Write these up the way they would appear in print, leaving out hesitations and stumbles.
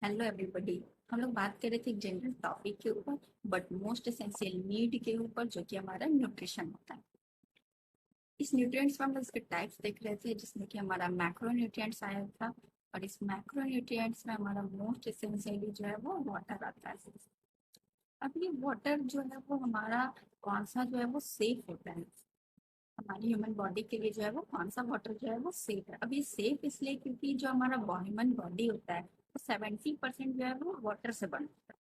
Hello everybody. हम लोग बात कर रहे थे जनरल टॉपिक के ऊपर, बट मोस्ट एसेंशियल नीड के ऊपर, जो कि हमारा न्यूट्रिशन होता है। इस न्यूट्रिएंट्स में हम लोग इसके टाइप्स देख रहे थे, जिसमें कि हमारा मैक्रो न्यूट्रिएंट्स आया था। और इस मैक्रो न्यूट्रिएंट्स में हमारा मोस्ट एसेंशियली जो है वो वाटर आता है। अब ये वाटर जो है वो हमारा कौन सा जो है वो सेफ होता है हमारी ह्यूमन बॉडी के लिए, जो है वो कौन सा वाटर जो है वो सेफ है। अब ये सेफ इसलिए क्योंकि जो हमारा ह्यूमन बॉडी होता है वो 70% जो है वो वाटर से बना होता है।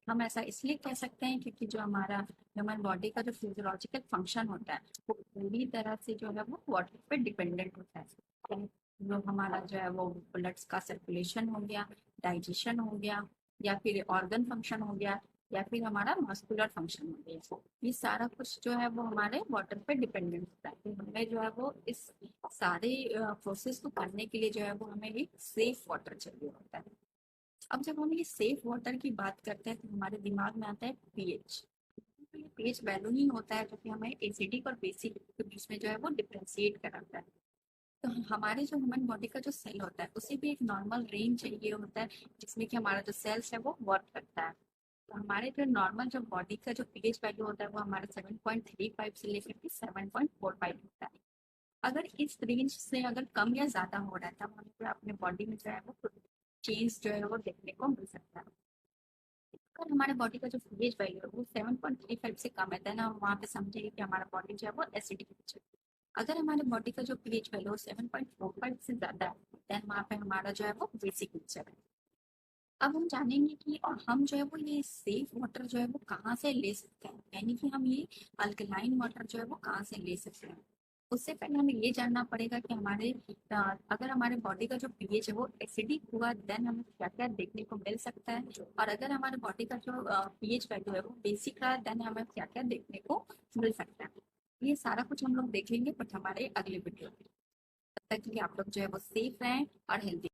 हम ऐसा इसलिए कह सकते हैं क्योंकि जो हमारा ह्यूमन बॉडी का जो फिजियोलॉजिकल फंक्शन होता है वो पूरी तरह से जो है वो वाटर पे डिपेंडेंट होता है। तो जो हमारा जो है वो ब्लड का सर्कुलेशन हो गया, डाइजेशन हो गया, या फिर ऑर्गन फंक्शन हो गया, या फिर हमारा मस्कुलर फंक्शन हो गया, ये सारा कुछ जो है वो हमारे वाटर पे डिपेंडेंट होता है। तो हमें जो है वो इस सारे प्रोसेस को करने के लिए जो है वो हमें एक सेफ वाटर चाहिए होता है। अब जब हम ये सेफ वाटर की बात करते हैं तो हमारे दिमाग में आता है पीएच। तो ये पीएच वैल्यू ही होता है जो कि हमें एसिडिक और बेसिक के बीच में जो है वो डिफ्रेंशिएट कराता है। तो हमारे जो ह्यूमन बॉडी का जो सेल होता है उसे भी एक नॉर्मल रेंज चाहिए होता है, जिसमें कि हमारा जो सेल्स है वो वर्क करता है। तो हमारे जो नॉर्मल जो बॉडी का जो पीएच वैल्यू होता है वो हमारा 7.35 से लेकर के 7.45 होता है। अगर इस रेंज से अगर कम या ज्यादा हो रहा है तब हमें अपने बॉडी में जो है वो चेंज जो है वो देखने को मिल सकता है। अगर हमारे बॉडी का जो पीएच वैल्यू है वो 7.35 से कम है, देन हम वहाँ पे समझेंगे कि हमारा बॉडी जो है वो एसिडिक है। अगर हमारे बॉडी का जो पीएच वैल्यू 7.45 से ज्यादा है, देन वहाँ पे हमारा जो है वो बेसिक नेचर है। अब हम जानेंगे कि और हम जो है वो ये सेफ वाटर जो है वो कहाँ से ले सकते हैं, यानी कि हम ये अल्कलाइन वाटर जो है वो कहाँ से ले सकते हैं। उससे पहले हमें ये जानना पड़ेगा कि अगर हमारे बॉडी का जो पीएच है वो एसिडिक हुआ, देन हमें क्या क्या देखने को मिल सकता है। और अगर हमारे बॉडी का जो पीएच वैल्यू है वो बेसिक रहा, देन हमें क्या क्या देखने को मिल सकता है। ये सारा कुछ हम लोग देखेंगे बट हमारे अगले वीडियो में। तब तक के लिए आप लोग जो है वो सेफ रहें और हेल्दी।